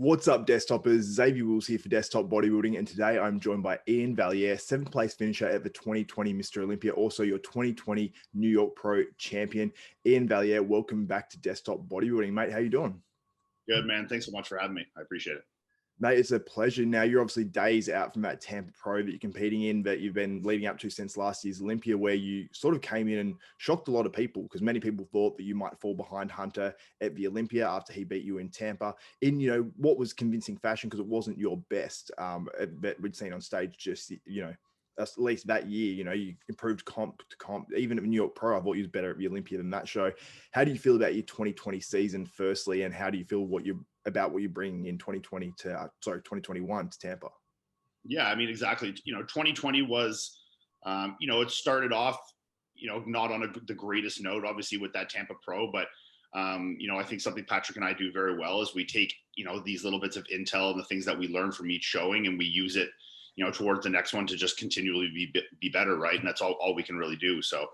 What's up, Desktopers? Xavier Wills here for Desktop Bodybuilding, and today I'm joined by Iain Valliere, 7th place finisher at the 2020 Mr Olympia, also your 2020 New York Pro Champion. Iain Valliere, welcome back to Desktop Bodybuilding, mate. How you doing? Good, man. Thanks so much for having me. I appreciate it. Mate, it's a pleasure. Now, you're obviously days out from that Tampa Pro that you're competing in, that you've been leading up to since last year's Olympia, where you sort of came in and shocked a lot of people, because many people thought that you might fall behind Hunter at the Olympia after he beat you in Tampa in, what was convincing fashion, because it wasn't your best that we'd seen on stage just, at least that year. You improved comp to comp. Even at New York Pro, I thought you was better at the Olympia than that show. How do you feel about your 2020 season, firstly, and how do you feel about what you're bringing in 2021 to Tampa? Yeah, I mean, exactly. 2020 was, it started off, not on the greatest note, obviously, with that Tampa Pro, but, I think something Patrick and I do very well is we take, these little bits of intel and the things that we learn from each showing, and we use it, towards the next one to just continually be better, right? And that's all we can really do. So,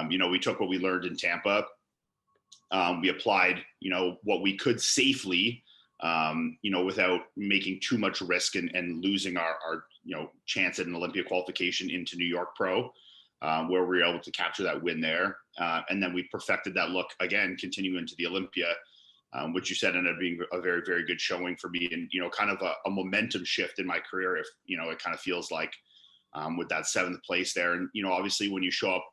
we took what we learned in Tampa. We applied, what we could safely, without making too much risk and losing our chance at an Olympia qualification into New York Pro, where we were able to capture that win there. And then we perfected that look again, continuing into the Olympia, which you said ended up being a very, very good showing for me, and, kind of a momentum shift in my career. If, it kind of feels like, with that 7th place there. And, obviously when you show up,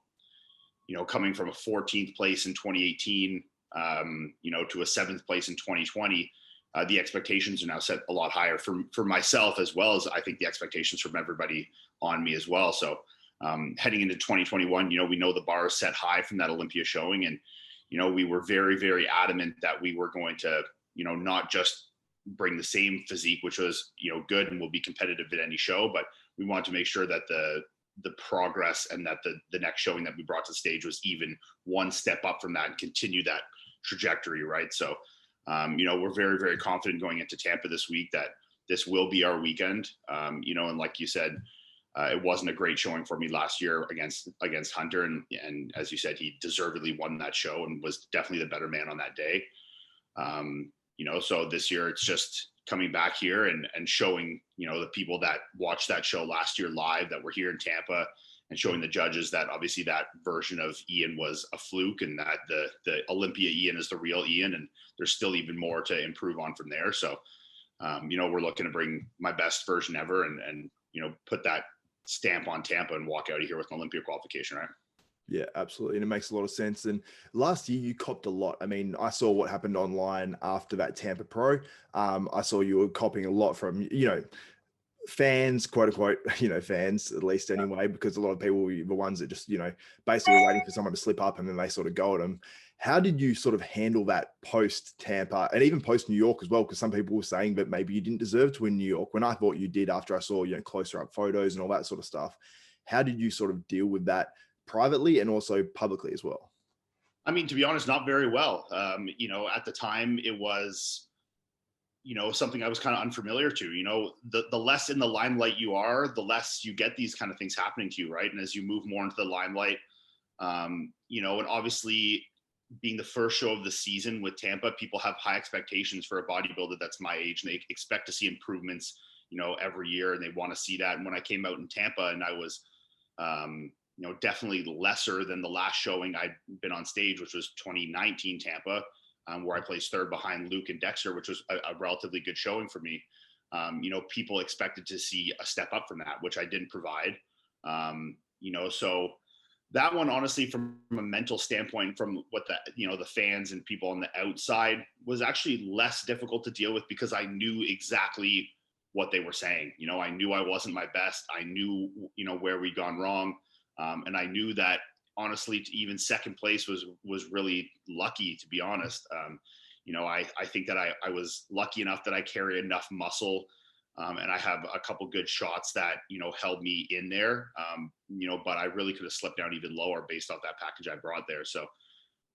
coming from a 14th place in 2018, to a 7th place in 2020, the expectations are now set a lot higher for myself, as well as I think the expectations from everybody on me as well. So heading into 2021, we know the bar is set high from that Olympia showing. And, we were very, very adamant that we were going to, not just bring the same physique, which was, good and will be competitive at any show, but we wanted to make sure that the progress and that the next showing that we brought to the stage was even one step up from that and continue that trajectory, right? So, we're very, very confident going into Tampa this week that this will be our weekend. And like you said, it wasn't a great showing for me last year against Hunter. And as you said, he deservedly won that show and was definitely the better man on that day. So this year it's just coming back here and showing, the people that watched that show last year live that were here in Tampa, and showing the judges that obviously that version of Iain was a fluke, and that the Olympia Iain is the real Iain, and there's still even more to improve on from there. So, we're looking to bring my best version ever and put that stamp on Tampa and walk out of here with an Olympia qualification, right? Yeah, absolutely. And it makes a lot of sense. And last year you copped a lot. I mean, I saw what happened online after that Tampa Pro. I saw you were copying a lot from, fans, quote unquote, fans, at least anyway, because a lot of people were the ones that just, basically waiting for someone to slip up and then they sort of go at them. How did you sort of handle that post Tampa and even post New York as well? Because some people were saying that maybe you didn't deserve to win New York, when I thought you did after I saw, closer up photos and all that sort of stuff. How did you sort of deal with that privately and also publicly as well? I mean, to be honest, not very well. At the time it was, something I was kind of unfamiliar to. The less in the limelight you are, the less you get these kind of things happening to you, right? And as you move more into the limelight, and obviously being the first show of the season with Tampa, people have high expectations for a bodybuilder that's my age, and they expect to see improvements, every year, and they want to see that. And when I came out in Tampa and I was, definitely lesser than the last showing I'd been on stage, which was 2019 Tampa, where I placed 3rd behind Luke and Dexter, which was a relatively good showing for me. People expected to see a step up from that, which I didn't provide. So that one, honestly, from a mental standpoint, from what the fans and people on the outside, was actually less difficult to deal with, because I knew exactly what they were saying. I knew I wasn't my best. I knew, where we'd gone wrong. And I knew that, honestly, to even 2nd place was really lucky, to be honest. I think that I was lucky enough that I carry enough muscle, and I have a couple good shots that, held me in there. But I really could have slipped down even lower based off that package I brought there. So,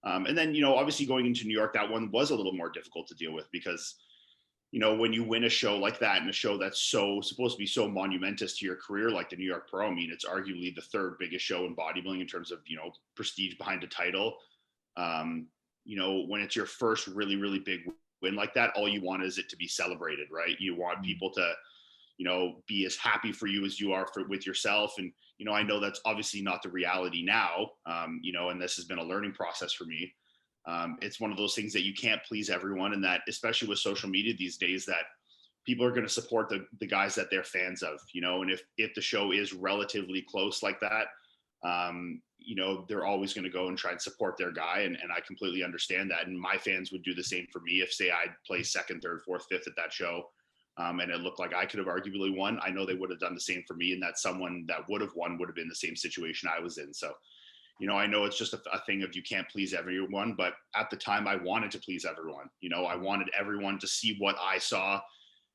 and then, obviously going into New York, that one was a little more difficult to deal with, because when you win a show like that, and a show that's supposed to be so monumentous to your career, like the New York Pro, I mean, it's arguably the 3rd biggest show in bodybuilding in terms of, prestige behind a title. When it's your first really, really big win like that, all you want is it to be celebrated, right? You want people to, be as happy for you as you are with yourself. And, I know that's obviously not the reality now, and this has been a learning process for me. It's one of those things that you can't please everyone. And that, especially with social media these days, that people are going to support the guys that they're fans of, and if the show is relatively close like that, they're always going to go and try and support their guy. And I completely understand that. And my fans would do the same for me. If, say, I'd play second, third, fourth, fifth at that show, and it looked like I could have arguably won, I know they would have done the same for me. And that someone that would have won would have been the same situation I was in. So, I know it's just a thing of you can't please everyone, but at the time I wanted to please everyone. I wanted everyone to see what I saw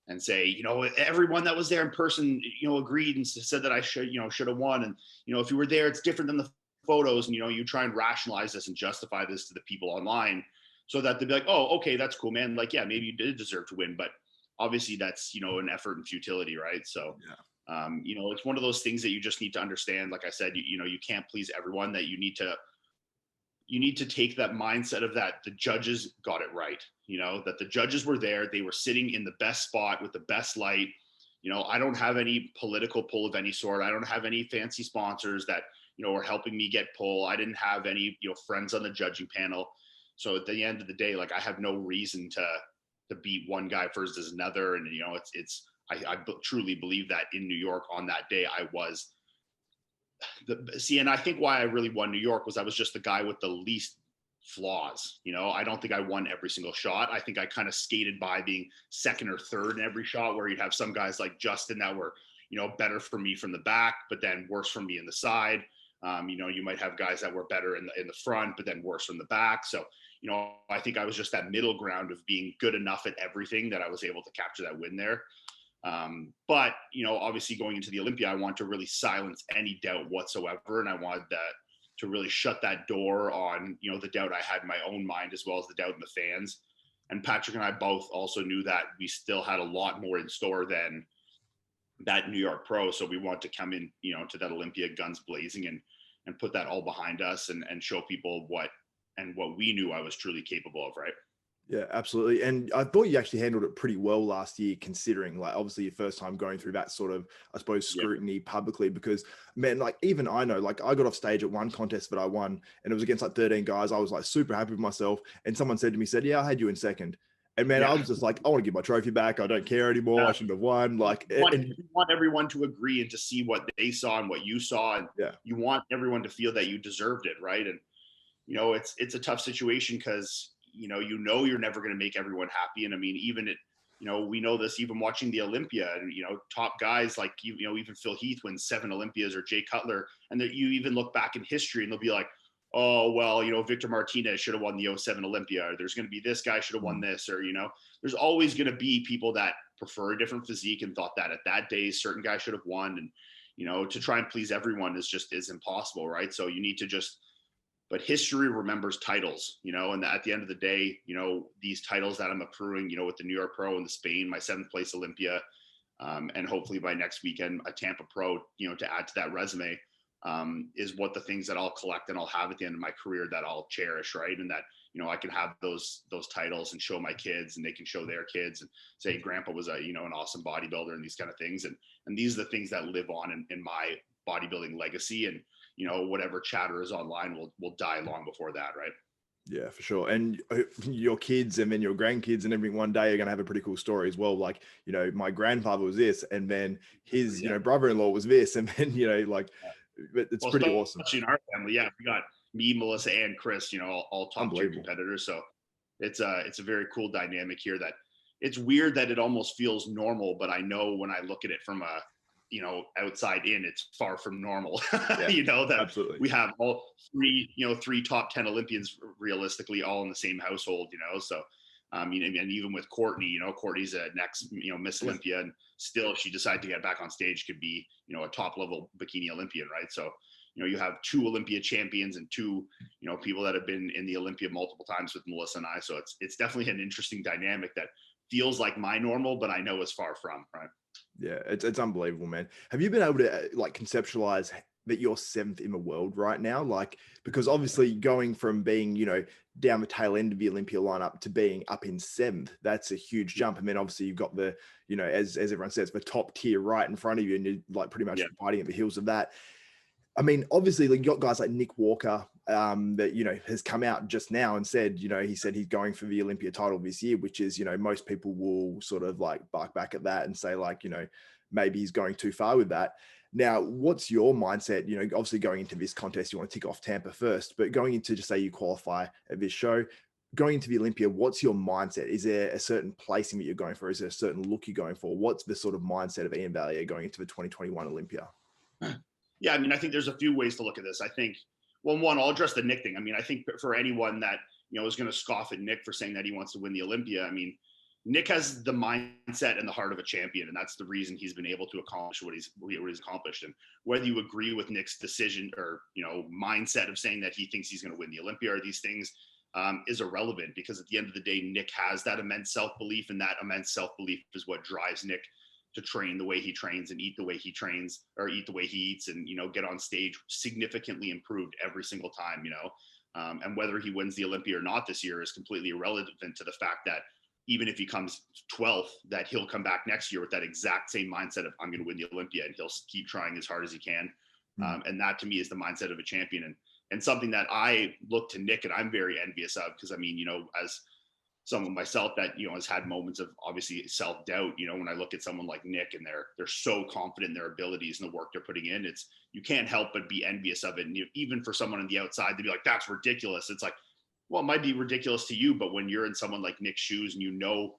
and say, everyone that was there in person, agreed and said that I should have won. And, if you were there, it's different than the photos. And, you try and rationalize this and justify this to the people online so that they'd be like, oh, okay, that's cool, man. Like, yeah, maybe you did deserve to win, but obviously that's, an effort and futility. Right. So, yeah. It's one of those things that you just need to understand. Like I said, you can't please everyone, that you need to take that mindset of that the judges got it right, that the judges were there. They were sitting in the best spot with the best light. I don't have any political pull of any sort. I don't have any fancy sponsors that, were helping me get pull. I didn't have any, friends on the judging panel. So at the end of the day, like, I have no reason to beat one guy versus another. And, I truly believe that in New York on that day, I was and I think why I really won New York was I was just the guy with the least flaws. I don't think I won every single shot. I think I kind of skated by being second or third in every shot, where you'd have some guys like Justin that were, better for me from the back, but then worse from me in the side. You might have guys that were better in the front, but then worse from the back. So, I think I was just that middle ground of being good enough at everything that I was able to capture that win there. But, obviously going into the Olympia, I want to really silence any doubt whatsoever. And I wanted to really shut that door on, the doubt I had in my own mind, as well as the doubt in the fans. And Patrick and I both also knew that we still had a lot more in store than that New York Pro. So we want to come in, to that Olympia guns blazing and put that all behind us and show people what we knew I was truly capable of. Right. Yeah, absolutely. And I thought you actually handled it pretty well last year, considering, like, obviously your first time going through that sort of, I suppose, scrutiny publicly, because, man, like, even I know, like, I got off stage at one contest that I won, and it was against like 13 guys. I was like super happy with myself. And someone said to me, yeah, I had you in second. And man, I was just like, I want to give my trophy back. I don't care anymore. I shouldn't have won. Like, you want everyone to agree and to see what they saw and what you saw. And you want everyone to feel that you deserved it. Right. And, it's a tough situation because, you're never going to make everyone happy. And I mean, even we know this, even watching the Olympia, and, top guys like, even Phil Heath wins 7 Olympias, or Jay Cutler. And that you even look back in history and they'll be like, oh, well, Victor Martinez should have won the 07 Olympia, or there's going to be this guy should have won this, or, there's always going to be people that prefer a different physique and thought that at that day, certain guys should have won. And, to try and please everyone is impossible. Right. So you need to but history remembers titles, and at the end of the day, these titles that I'm accruing, with the New York Pro and the Spain, my 7th place Olympia, and hopefully by next weekend, a Tampa Pro, to add to that resume, is what the things that I'll collect and I'll have at the end of my career that I'll cherish. Right. And that, I can have those titles and show my kids, and they can show their kids and say, Grandpa was an awesome bodybuilder, and these kind of things. And these are the things that live on in my bodybuilding legacy. And, whatever chatter is online will die long before that. Right. Yeah, for sure. And your kids and then your grandkids and everything one day are going to have a pretty cool story as well. Like, my grandfather was this, and then his, brother-in-law was this. And then, it's pretty awesome. In our family. Yeah. We got me, Melissa, and Chris, all top tier competitors. So it's a very cool dynamic here that it's weird that it almost feels normal, but I know when I look at it from a, outside in, it's far from normal. That absolutely. We have all three top 10 Olympians realistically all in the same household, so and even with Courtney, Courtney's a next, Miss Olympia, and still if she decided to get back on stage, could be, a top level bikini Olympian. Right. So, you have 2 Olympia champions and 2, people that have been in the Olympia multiple times with Melissa and I. So it's definitely an interesting dynamic that feels like my normal, but I know is far from. Right. Yeah, it's unbelievable, man. Have you been able to like conceptualize that you're 7th in the world right now? Like, because obviously going from being, you know, down the tail end of the Olympia lineup to being up in 7th, that's a huge jump. And then obviously you've got the, you know, as everyone says, the top tier right in front of you, and you're like pretty much fighting at the heels of that. I mean, obviously, like, you got guys like Nick Walker, that, you know, has come out just now and said, you know, he said he's going for the Olympia title this year, which is, you know, most people will sort of like bark back at that and say, like, you know, maybe he's going too far with that. Now, what's your mindset? You know, obviously going into this contest, you want to tick off Tampa first, but going into, just say you qualify at this show, going into the Olympia, what's your mindset? Is there a certain placing that you're going for? Is there a certain look you're going for? What's the sort of mindset of Iain Valliere going into the 2021 Olympia? Yeah, I mean, I think there's a few ways to look at this. I think, well, one, I'll address the Nick thing. I mean, I think for anyone that, you know, is going to scoff at Nick for saying that he wants to win the Olympia, I mean, Nick has the mindset and the heart of a champion, and that's the reason he's been able to accomplish what he's accomplished. And whether you agree with Nick's decision or, you know, mindset of saying that he thinks he's going to win the Olympia or these things, is irrelevant, because at the end of the day, Nick has that immense self-belief, and that immense self-belief is what drives Nick to train the way he trains and eat the way he trains, or eat the way he eats, and, you know, get on stage significantly improved every single time, you know. And whether he wins the Olympia or not this year is completely irrelevant to the fact that even if he comes 12th, that he'll come back next year with that exact same mindset of, I'm going to win the Olympia, and he'll keep trying as hard as he can. And that to me is the mindset of a champion, and something that I look to Nick and I'm very envious of, because I mean, you know, as someone myself that, you know, has had moments of obviously self-doubt, you know, when I look at someone like Nick and they're so confident in their abilities and the work they're putting in, it's, you can't help but be envious of it. And even for someone on the outside to be like, that's ridiculous, it's like, well, it might be ridiculous to you, but when you're in someone like Nick's shoes and you know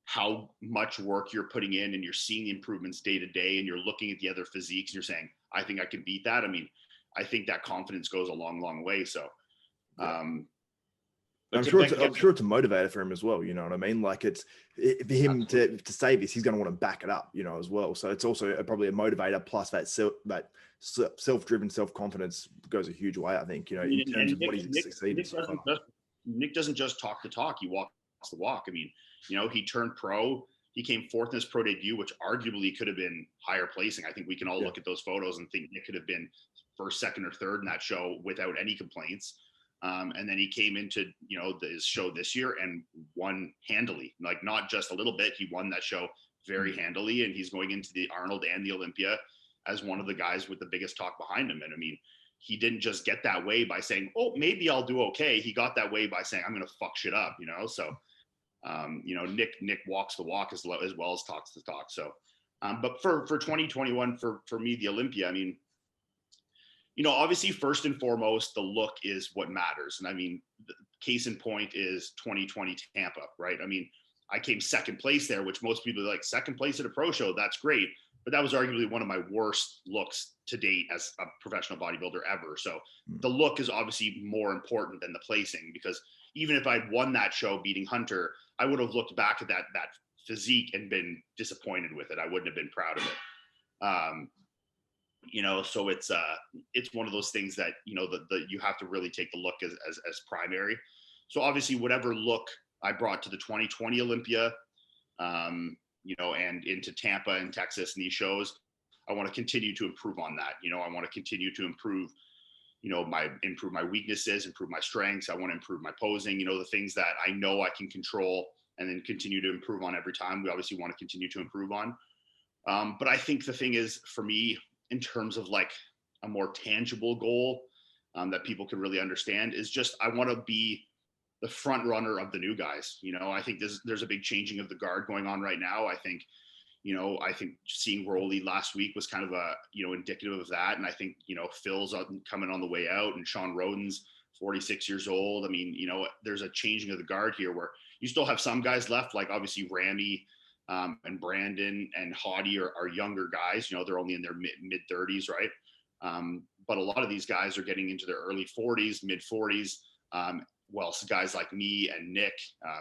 how much work you're putting in and you're seeing the improvements day to day, and you're looking at the other physiques and you're saying, I think I can beat that. I mean, I think that confidence goes a long, long way. So, I'm sure it's a motivator for him as well. You know what I mean? Like, for him to say this, he's going to want to back it up, you know, as well. So it's also probably a motivator, plus that self-driven self-confidence goes a huge way, I think, you know, in terms of what he's succeeded. Nick doesn't just talk the talk, he walks the walk. I mean, you know, he turned pro, he came 4th in his pro debut, which arguably could have been higher placing. I think we can all look at those photos and think Nick could have been 1st, 2nd, or 3rd in that show without any complaints. And then he came into, you know, his show this year and won handily, like not just a little bit. He won that show very handily, and he's going into the Arnold and the Olympia as one of the guys with the biggest talk behind him. And I mean, he didn't just get that way by saying, oh, maybe I'll do okay. He got that way by saying, I'm going to fuck shit up, you know? So, you know, Nick walks the walk as well as talks the talk. So, but for 2021, for me, the Olympia, I mean, you know, obviously, first and foremost, the look is what matters. And I mean, the case in point is 2020 Tampa, right? I mean, I came 2nd place there, which most people are like, 2nd place at a pro show, that's great. But that was arguably one of my worst looks to date as a professional bodybuilder ever. So the look is obviously more important than the placing, because even if I'd won that show beating Hunter, I would have looked back at that physique and been disappointed with it. I wouldn't have been proud of it. You know, so it's one of those things that, you know, you have to really take the look as primary. So obviously, whatever look I brought to the 2020 Olympia, you know, and into Tampa and Texas and these shows, I want to continue to improve on that. You know, I want to continue to improve, you know, improve my weaknesses, improve my strengths. I want to improve my posing, you know, the things that I know I can control and then continue to improve on every time. We obviously want to continue to improve on. But I think the thing is, for me, in terms of like a more tangible goal that people can really understand, is just, I want to be the front runner of the new guys. You know, I think there's a big changing of the guard going on right now. I think, you know, seeing Rolly last week was kind of a, you know, indicative of that. And I think, you know, Phil's coming on the way out, and Sean Roden's 46 years old. I mean, you know, there's a changing of the guard here where you still have some guys left, like obviously Ramy, and Brandon and Hottie are younger guys. You know, they're only in their mid 30s, right? But a lot of these guys are getting into their early 40s, mid 40s. Well, so guys like me and Nick,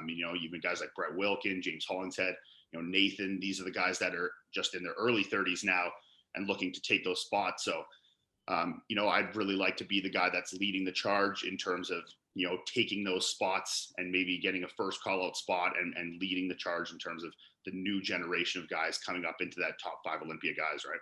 you know, even guys like Brett Wilkin, James Hollingshead, you know, Nathan, these are the guys that are just in their early 30s now and looking to take those spots. So, you know, I'd really like to be the guy that's leading the charge in terms of, you know, taking those spots and maybe getting a first call out spot and leading the charge in terms of the new generation of guys coming up into that top 5 Olympia guys, right?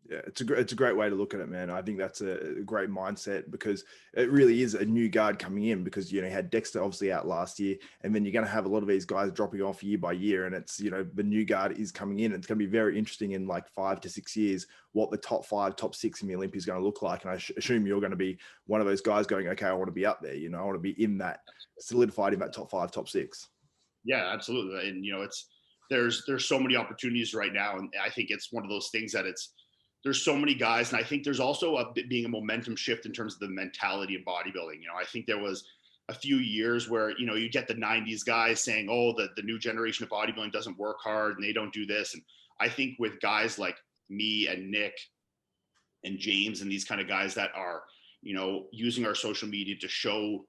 Yeah, it's a great way to look at it, man. I think that's a great mindset because it really is a new guard coming in because, you had Dexter obviously out last year, and then you're going to have a lot of these guys dropping off year by year. And it's, the new guard is coming in. It's going to be very interesting in like 5 to 6 years, what the top 5, top 6 in the Olympia is going to look like. And I assume you're going to be one of those guys going, okay, I want to be up there. I want to be in that, solidified in that top 5, top 6. Yeah, absolutely. And, there's so many opportunities right now. And I think it's one of those things that there's so many guys. And I think there's also being a momentum shift in terms of the mentality of bodybuilding. I think there was a few years where, you get the 90s guys saying, oh, the new generation of bodybuilding doesn't work hard and they don't do this. And I think with guys like me and Nick and James and these kind of guys that are, using our social media to show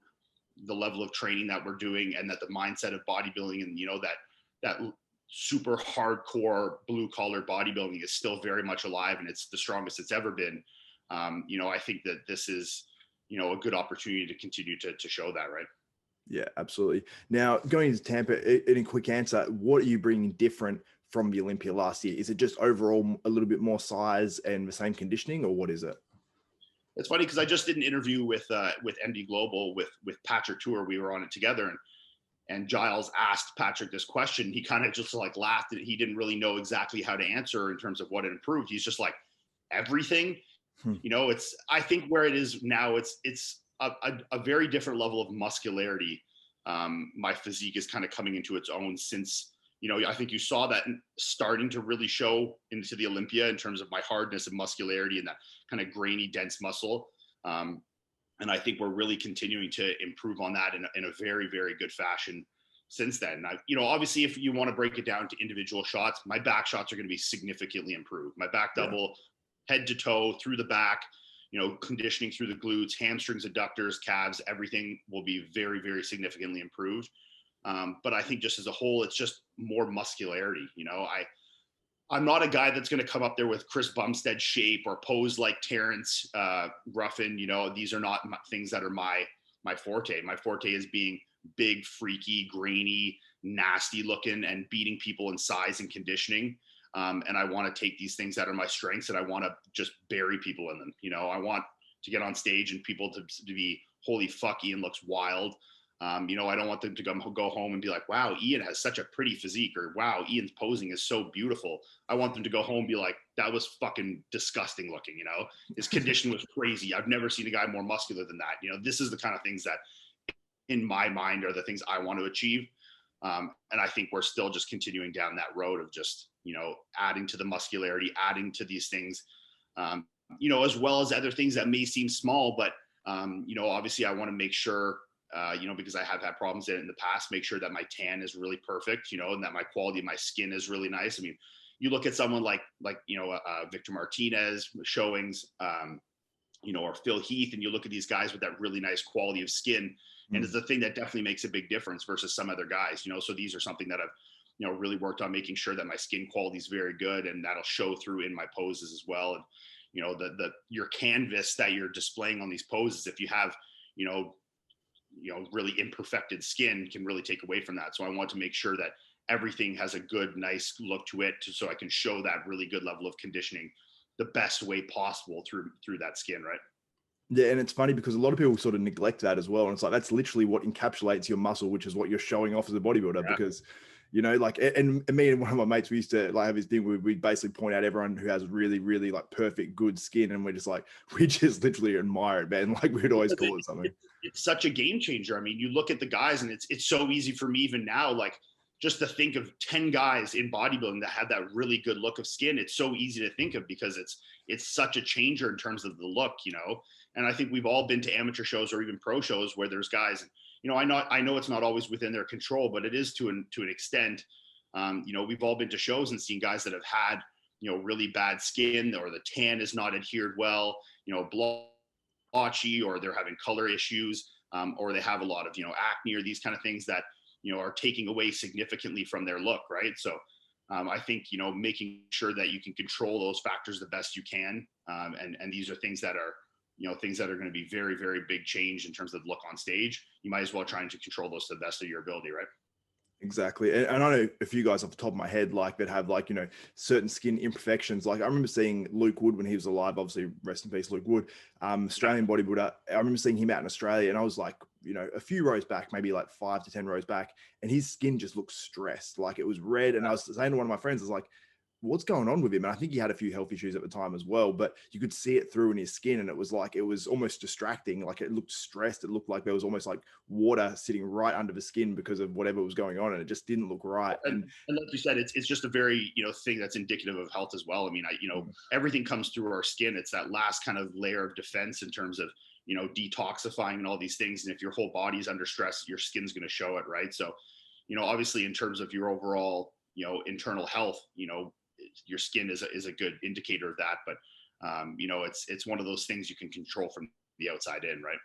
the level of training that we're doing and that the mindset of bodybuilding and, that super hardcore blue collar bodybuilding is still very much alive and it's the strongest it's ever been. I think that this is, a good opportunity to continue to show that, right? Yeah, absolutely. Now, going into Tampa, in a quick answer, what are you bringing different from the Olympia last year? Is it just overall a little bit more size and the same conditioning, or what is it? It's funny because I just did an interview with MD Global with Patrick Tour. We were on it together, and Giles asked Patrick this question. He kind of just like laughed, and he didn't really know exactly how to answer in terms of what it improved. He's just like, everything. I think where it is now, it's a very different level of muscularity. My physique is kind of coming into its own since, I think you saw that starting to really show into the Olympia in terms of my hardness and muscularity and that kind of grainy, dense muscle. And I think we're really continuing to improve on that in a very, very good fashion since then. Obviously, if you want to break it down to individual shots, my back shots are going to be significantly improved. My back double, head to toe, through the back, conditioning through the glutes, hamstrings, adductors, calves, everything will be very, very significantly improved. But I think just as a whole, it's just more muscularity. I'm not a guy that's going to come up there with Chris Bumstead shape or pose like Terrence Ruffin. These are not things that are my forte. My forte is being big, freaky, grainy, nasty looking and beating people in size and conditioning. And I want to take these things that are my strengths and I want to just bury people in them. I want to get on stage and people to be, holy fuck, Iain looks wild. I don't want them to go home and be like, wow, Iain has such a pretty physique, or wow, Iain's posing is so beautiful. I want them to go home and be like, that was fucking disgusting looking. His condition was crazy. I've never seen a guy more muscular than that. This is the kind of things that in my mind are the things I want to achieve. And I think we're still just continuing down that road of just, adding to the muscularity, adding to these things, as well as other things that may seem small, but, obviously I want to make sure, because I have had problems in the past, make sure that my tan is really perfect, and that my quality of my skin is really nice. I mean, you look at someone like Victor Martinez showings, or Phil Heath, and you look at these guys with that really nice quality of skin. And it's the thing that definitely makes a big difference versus some other guys, so these are something that I've, really worked on, making sure that my skin quality is very good, and that'll show through in my poses as well. And, your canvas that you're displaying on these poses, if you have, really imperfected skin, can really take away from that. So I want to make sure that everything has a good, nice look to it, so I can show that really good level of conditioning the best way possible through that skin, right? Yeah, and it's funny because a lot of people sort of neglect that as well. And it's like, that's literally what encapsulates your muscle, which is what you're showing off as a bodybuilder. Yeah. Because, and me and one of my mates, we used to like have this thing where we basically point out everyone who has really, really like perfect, good skin. And we're just like, we just literally admire it, man. Like we'd always call it something. It's such a game changer. I mean, you look at the guys and it's so easy for me even now, like just to think of 10 guys in bodybuilding that have that really good look of skin. It's so easy to think of because it's such a changer in terms of the look, And I think we've all been to amateur shows or even pro shows where there's guys, I know it's not always within their control, but it is to an extent. We've all been to shows and seen guys that have had, really bad skin, or the tan is not adhered well, blotchy, or they're having color issues, or they have a lot of, acne or these kind of things that, are taking away significantly from their look. Right. So I think, making sure that you can control those factors the best you can. And these are things that are, things that are going to be very, very big change in terms of look on stage. You might as well try to control those to the best of your ability, right? Exactly. And I know a few guys off the top of my head, like that have like, certain skin imperfections. Like I remember seeing Luke Wood when he was alive, obviously rest in peace, Luke Wood, Australian bodybuilder. I remember seeing him out in Australia and I was like, a few rows back, maybe like 5 to 10 rows back, and his skin just looked stressed. Like it was red. And I was saying to one of my friends, I was like, what's going on with him? And I think he had a few health issues at the time as well, but you could see it through in his skin. And it was almost distracting. Like it looked stressed. It looked like there was almost like water sitting right under the skin because of whatever was going on. And it just didn't look right. And like you said, it's just a very, thing that's indicative of health as well. I mean, everything comes through our skin. It's that last kind of layer of defense in terms of, detoxifying and all these things. And if your whole body is under stress, your skin's going to show it. Right. So, obviously in terms of your overall, internal health, your skin is a good indicator of that. But, it's one of those things you can control from the outside in, right?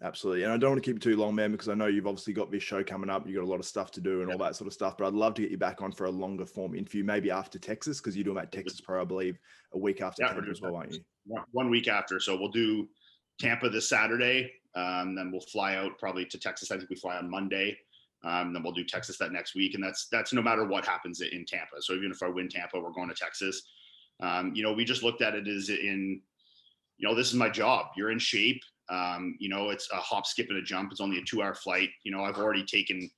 Absolutely. And I don't want to keep it too long, man, because I know you've obviously got this show coming up. You've got a lot of stuff to do and all that sort of stuff. But I'd love to get you back on for a longer form interview, maybe after Texas, because you're doing that Texas Pro, I believe, a week after Tampa as well, aren't you? 1 week after. So we'll do Tampa this Saturday. Then we'll fly out probably to Texas. I think we fly on Monday. Then we'll do Texas that next week. And that's no matter what happens in Tampa. So even if I win Tampa, we're going to Texas. We just looked at it as this is my job. You're in shape. It's a hop, skip, and a jump. It's only a 2-hour flight. I've already taken,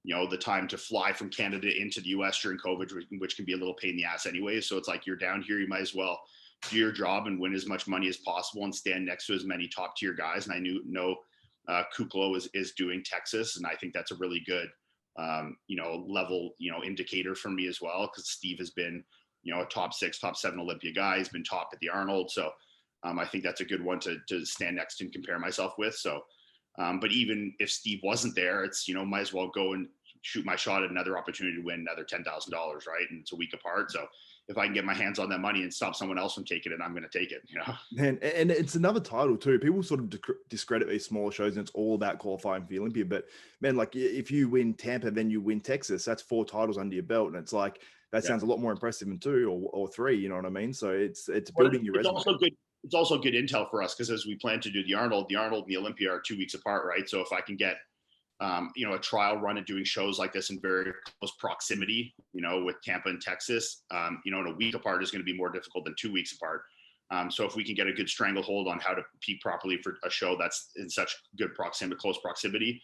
the time to fly from Canada into the US during COVID, which can be a little pain in the ass anyway. So it's like, you're down here, you might as well do your job and win as much money as possible and stand next to as many top tier guys. And I know Kuklo is doing Texas. And I think that's a really good, level, indicator for me as well. Cause Steve has been, a top 6, top 7 Olympia guy. He's been top at the Arnold. So I think that's a good one to stand next and compare myself with. So, but even if Steve wasn't there, it's, might as well go and shoot my shot at another opportunity to win another $10,000, right? And it's a week apart. So if I can get my hands on that money and stop someone else from taking it, I'm going to take it, Man, and it's another title too. People sort of discredit these smaller shows and it's all about qualifying for the Olympia. But man, like if you win Tampa, then you win Texas, that's 4 titles under your belt. And it's like, that sounds a lot more impressive than 2 or 3, you know what I mean? So it's building your resume. It's also good intel for us because as we plan to do the Arnold and the Olympia are 2 weeks apart, right? So if I can get, a trial run at doing shows like this in very close proximity, with Tampa and Texas, in a week apart is going to be more difficult than 2 weeks apart. So if we can get a good stranglehold on how to peak properly for a show that's in such good proximity, close proximity,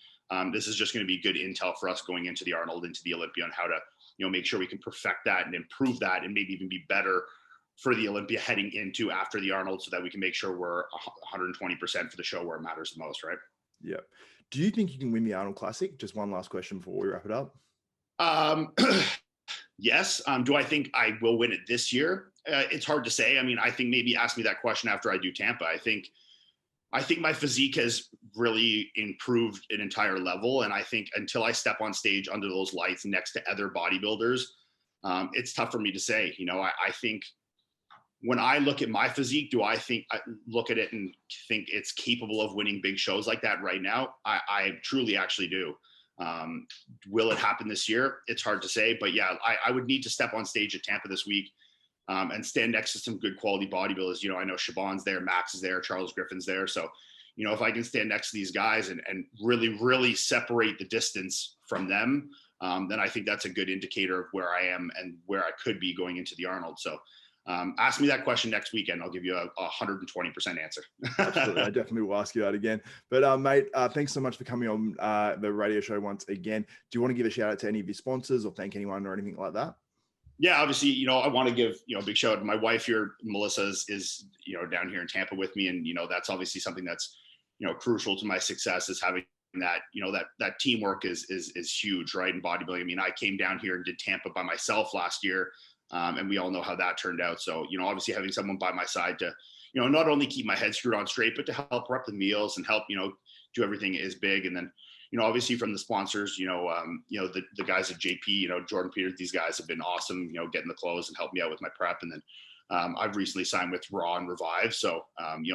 this is just going to be good intel for us going into the Arnold, into the Olympia, on how to, make sure we can perfect that and improve that and maybe even be better for the Olympia heading into after the Arnold, so that we can make sure we're 120% for the show where it matters the most, right? Yeah. Do you think you can win the Arnold Classic? Just one last question before we wrap it up. Yes. Do I think I will win it this year? It's hard to say. I mean, I think maybe ask me that question after I do Tampa. I think my physique has really improved an entire level. And I think until I step on stage under those lights next to other bodybuilders, it's tough for me to say. I think when I look at my physique, I look at it and think it's capable of winning big shows like that right now? I truly actually do. Will it happen this year? It's hard to say, but yeah, I would need to step on stage at Tampa this week and stand next to some good quality bodybuilders. I know Siobhan's there, Max is there, Charles Griffin's there. So, if I can stand next to these guys and really, really separate the distance from them, then I think that's a good indicator of where I am and where I could be going into the Arnold. So, ask me that question next weekend. I'll give you a 120% answer. Absolutely. I definitely will ask you that again. But mate, thanks so much for coming on the radio show once again. Do you want to give a shout out to any of your sponsors or thank anyone or anything like that? Yeah, obviously, I want to give, a big shout out to my wife here. Melissa is down here in Tampa with me. And, that's obviously something that's, crucial to my success, is having that, that teamwork is huge, right? In bodybuilding. I mean, I came down here and did Tampa by myself last year. And we all know how that turned out. So, obviously having someone by my side to, not only keep my head screwed on straight, but to help prep the meals and help, do everything is big. And then, obviously from the sponsors, the guys at JP, Jordan Peters, these guys have been awesome, getting the clothes and helping me out with my prep. And then I've recently signed with Raw and Revive. So,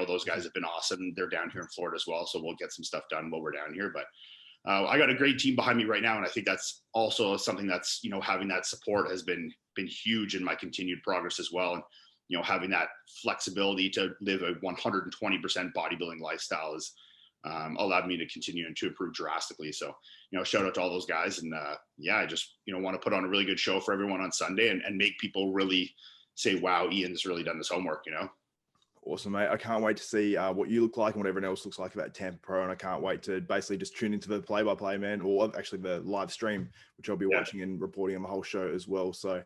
those guys have been awesome. They're down here in Florida as well. So we'll get some stuff done while we're down here. But I got a great team behind me right now. And I think that's also something that's, having that support has been huge in my continued progress as well. And, having that flexibility to live a 120% bodybuilding lifestyle is, allowed me to continue and to improve drastically. So, shout out to all those guys. And I just, want to put on a really good show for everyone on Sunday and make people really say, wow, Iain's really done this homework, Awesome, mate. I can't wait to see what you look like and what everyone else looks like about Tampa Pro. And I can't wait to basically just tune into the play-by-play, man, or actually the live stream, which I'll be watching and reporting on the whole show as well. So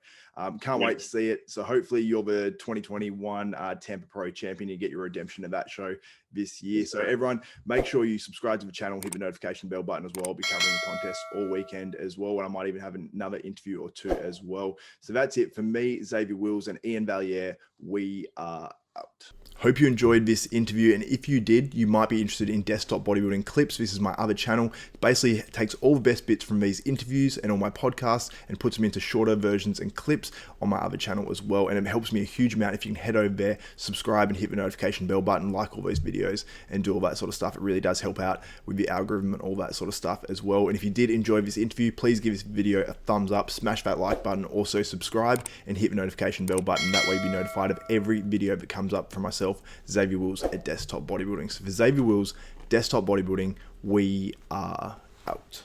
can't wait to see it. So hopefully you're the 2021 Tampa Pro champion. You get your redemption of that show this year. So everyone, make sure you subscribe to the channel, hit the notification bell button as well. I'll be covering the contest all weekend as well. And I might even have another interview or two as well. So that's it for me, Xavier Wills and Iain Valliere. We are out. Hope you enjoyed this interview, and if you did, you might be interested in desktop bodybuilding clips. This is my other channel. It basically takes all the best bits from these interviews and all my podcasts and puts them into shorter versions and clips on my other channel as well, and it helps me a huge amount if you can head over there, subscribe and hit the notification bell button, like all these videos and do all that sort of stuff. It really does help out with the algorithm and all that sort of stuff as well. And if you did enjoy this interview, please give this video a thumbs up, smash that like button, also subscribe and hit the notification bell button. That way you'll be notified of every video that comes up from myself, Xavier Wills at Desktop Bodybuilding. So for Xavier Wills, Desktop Bodybuilding, we are out.